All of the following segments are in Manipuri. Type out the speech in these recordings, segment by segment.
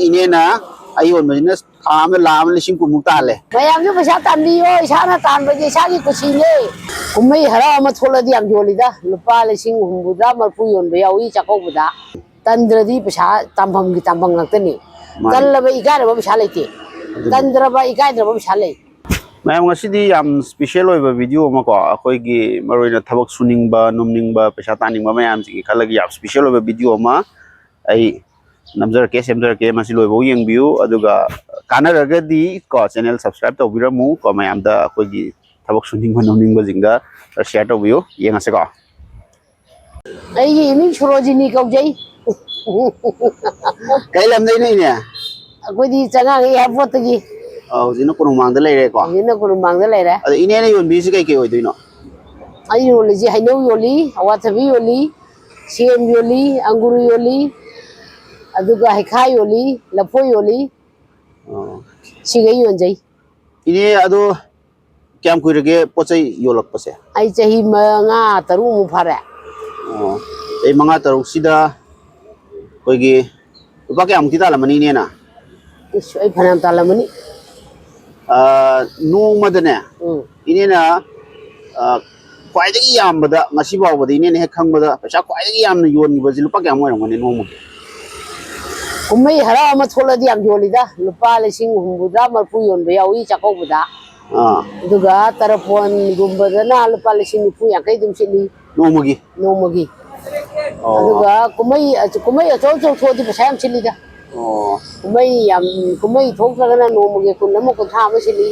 इनेना अयोन बिजनेस थाम लाम लिसिंग कुमुक ताले मैम जो पैसा तानबियो इसाना तानबजे इसागी कुछीने कुम्मई हरा अमा थोलदी याम जोलिदा लुपा लिसिंग हुंबुदा मरफु योनबे यावी चाकोबुदा तंद्रदी पैसा तामफम की तामफम ngakतनी तल्लबे इगारबा पैसा लेते तंद्रबा इगाइद्रबा पैसा ले ma'am ngasidi yam special oiba video ma ko akoi gi maroina thabak suningba numningba पैसा तानिंगba मैम जी खलगी yam special oiba video ma ai namjar ke semjar ke masi loibo yengbiu aduga kanaragadi ko channel subscribe tawbiramu ko ma'am da akoi gi thabak suningba numningba jingda share tawbiu yengase ko ai gi mi surojini kaujai kai lam dai nei ne akoi di changa gi airport gi jina kono mangda leire ko jina kono mangda leire adu ine ne yon bi si kai kai oidoino ai yoli ji hainau yoli awathabi yoli sem yoli anguru yoli aduga haikha yoli lapo yoli sigai yonjai ine adu kyam kuirage pochai yolak pase ai chahi manga taru mu phare ei manga taru sida koigi upa kyam ti talamani ne na ai phanam talamani nong madane ine na kwaidagi yambada ngasi bawbada ine ne hek khangbada paisa kwaidagi yamna yonni baji lupa kyam oirangani nong mu कुम्मई हरा अमा थोलदी याम जोलिदा लुपा लिसिंग हुंबुदा मरफु योनबे यावी चाकोबुदा दुगा तरफोन गुंबदना लुपा लिसिंग निफु यांkai दुम सिली नोमगी दुगा कुम्मई अचो चो थोदी पैसा याम सिलीदा कुम्मई थोकलगना नोमगी कुन्नम कुथा अमा सिली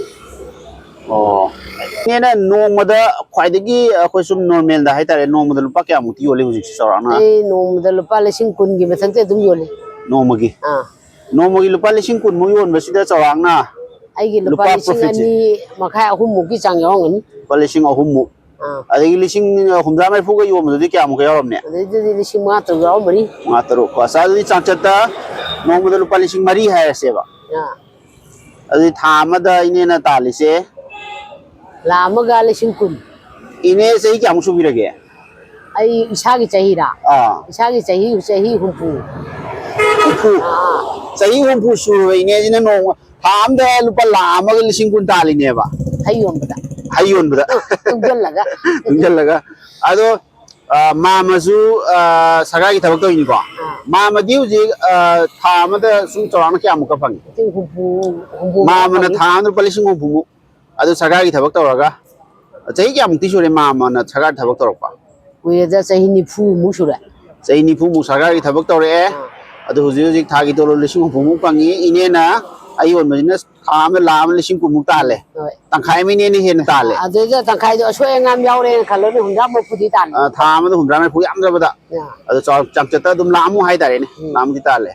नेना नोमदा ख्वाइदगी अखोय सुम नॉर्मल दा हाइतारे नोमदा लुपा क्यामुती योले हुजिक सराना ए नोमदा लुपा लिसिंग कुन की मथंते दुम योले नोमगी लुपा लिसिंग कुन मु योन बसिदा चौरांगना आइगी लुपा लिसिंग अनि मखाय अहुम मुकी चांग यावंगनी लुपा लिसिंग अहुम मु अदगी लिसिंग हुमजा मै फुगा योमदि क्यामु का यावमने अदगी लिसिंग मा तो यावमनी मा तरो को सादि चांचता नोमदा लुपा लिसिंग मरी हायसेबा अदि थामदा इनेना तालिसे लामगा लिसिंग कुन इने सही क्यामु सुबिरगे आई इसागी चाहिरा इसागी चाहिए हुंपु सही हुंपु सुरवे जिना नो थामदा लुपा लामगा लिसिंग कुन तालिनेबा हायोनबदा तुंजलगा अदो मामसु सगागी थबक तोइनी को मामदी हुजि थामदा सुम चौराना क्यामु का फंग मामना थामदा लुपा लिसिंग हुंपु अदो सगागी थबक तोरगा चही क्यामु ति सुरे मामना सगा थबक तोरपा वेदा चही निफु मु सुरे चही निफु मु सगागी थबक तोरे अदो हुजि थागी तोलो लिसिंग हुंपु मु पंगी इनेना अयोन बिजनेस थाम लाम लिसिंग कुमुक ताले तंखाय मिने नि हेन ताले अदो तंखाय दो असोय ngam यावरे खलोनि हुंजा मफुदि ताले थाम दो हुंजा मे फु याम जबदा अदो चमचता दुम लामु हाय तारे ने लाम दि ताले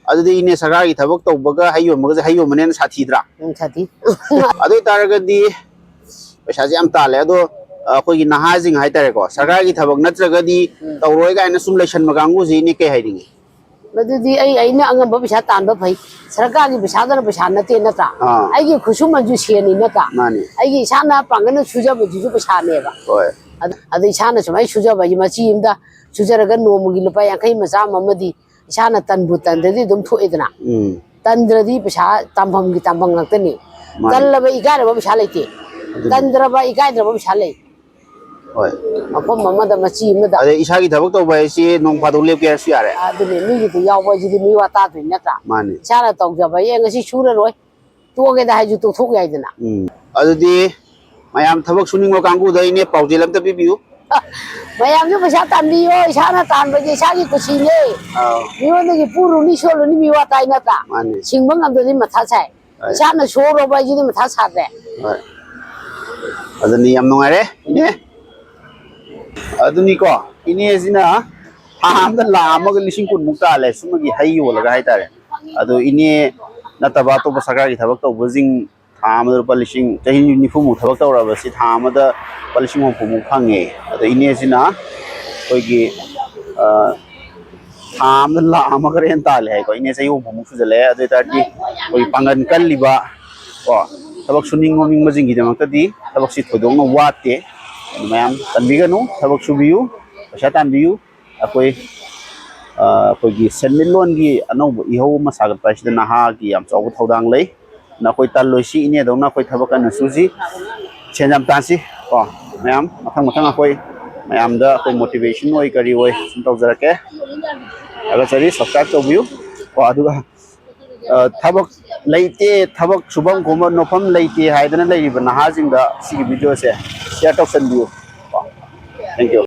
अदो इने सगागी थबक तौबगा हायोन मगज हायोन मने साथीद्रा साथी अदो तारगदि पैसा याम ताले अदो अखोगी नहाजिंग हाय तारे को सगागी थबक नत्रगदि तौरोय गायना सुम लेसन मगांगु जी ने के हायदिंग मदुदी अइना अंगम पैसा तानबा फै सरकार की पैसा दन पैसा नते नता आइगी खुसुम मंजु सेनी नता आइगी इसाना पांगन सुजब जुजु पैसा नेबा होय अद इसाना समै सुजब बि मची इमदा सुजरगा नोमगी लुपा यांखै मचा ममदी इसाना तनबु तंददी दुम थोइदना तंद्रदी पैसा तामफम की तामफम ngakतनी तल्लबा इगारबा पैसा लेते तंद्रबा इगाइद्रबा पैसा ले होय मफम ममदा मची मदा अदे इसागी थबक तो बायसी नोंग फादो लेप के सु यारे अदुने मिगी तो याव बायजी मी वाता तो नता माने सारा तो जबा ये ngasi सुर रोय तोगे दा हाजु तो थोक याइदना अदुदी मयाम थबक सुनिंगो कांगु दइने पाउजेल अमता पिबियु मयाम जो पैसा तानबियो इसाना तानबजे इसागी कुछीने मियोनगी पुरुनी सोलुनी मी वाता नता माने सिंगबंग अमदि मथा छाय इसाना सोरो बायजी मथा छादे होय अदुनी याम नोंगारे इने अदुनी को इने जिना हामदा लामगा लिसिंग कुन मुक्ता ले सुमगी हाइयो लगा हाय तारे अदो इने नतबा तो सगागी थबक तो बजिंग थामदा रुपा लिसिंग चही निफु मु थबक तौराबा सि थामदा लिसिंग हुंपु मु फंगे अदो इने जिना कोइगी थामदा लामगा रेन ताले है को इने चही हुंपु मु सुजले अदो तारती कोइ पांगन कल्लिबा को थबक सुनिंग मोमिंग मजिंगी दमकदी थबक सि थोदोंग वाते मैम तनबिगनु थबक सुबियु पैसा तानबियु अकोई ꯑꯩꯈꯣꯏꯒꯤ ꯁꯦꯟꯃꯤꯠꯂꯣꯟꯒꯤ ꯑꯅꯧꯕ ꯏꯍꯧ ꯑꯃ ꯁꯥꯒꯠꯄ ꯍꯥꯏꯁꯤꯗ ꯅꯍꯥꯒꯤ ꯌꯥꯝ ꯆꯥꯎꯕ ꯊꯧꯗꯥꯡ ꯂꯩ ꯅꯈꯣꯏ ꯇꯜꯂꯣꯏꯁꯤ ꯏꯅꯦꯗꯧꯅ ꯑꯩꯈꯣꯏ ꯊꯕꯛ ꯀꯟꯅ ꯁꯨꯁꯤ ꯁꯦꯟ ꯌꯥꯝ ꯇꯥꯟꯁꯤ ꯀꯣ ꯃꯌꯥꯝ ꯃꯊꯪ ꯑꯩꯈꯣꯏ ꯃꯌꯥꯝꯗ ꯑꯩꯈꯣꯏ ꯃꯣꯇꯤꯚꯦꯁꯟ ꯑꯣꯏ ꯀꯔꯤ ꯑꯣꯏ ꯁꯨꯝ ꯇꯧꯖꯔꯛꯀꯦ ꯊꯥꯒꯠꯆꯔꯤ ꯁꯕꯁꯀ꯭ꯔꯥꯏꯕ ꯇꯧꯕꯤꯌꯨ ꯀꯣ ꯑꯗꯨꯒ ꯊꯕꯛ ꯂꯩꯇꯦ ꯊꯕꯛ ꯁꯨꯐꯝ ꯈꯣꯠꯐꯝ ꯅꯣꯐꯝ ꯂꯩꯇꯦ ꯍꯥꯏꯗꯅ ꯂꯩꯔꯤꯕ ꯅꯍꯥꯁꯤꯡꯗ ꯁꯤꯒꯤ ꯚꯤꯗꯤꯑꯣꯁꯦ ꯁꯤꯌꯔ ꯇꯧꯁꯟꯕꯤꯌꯨ ꯀꯣ ꯊꯦꯡꯛ ꯌꯨ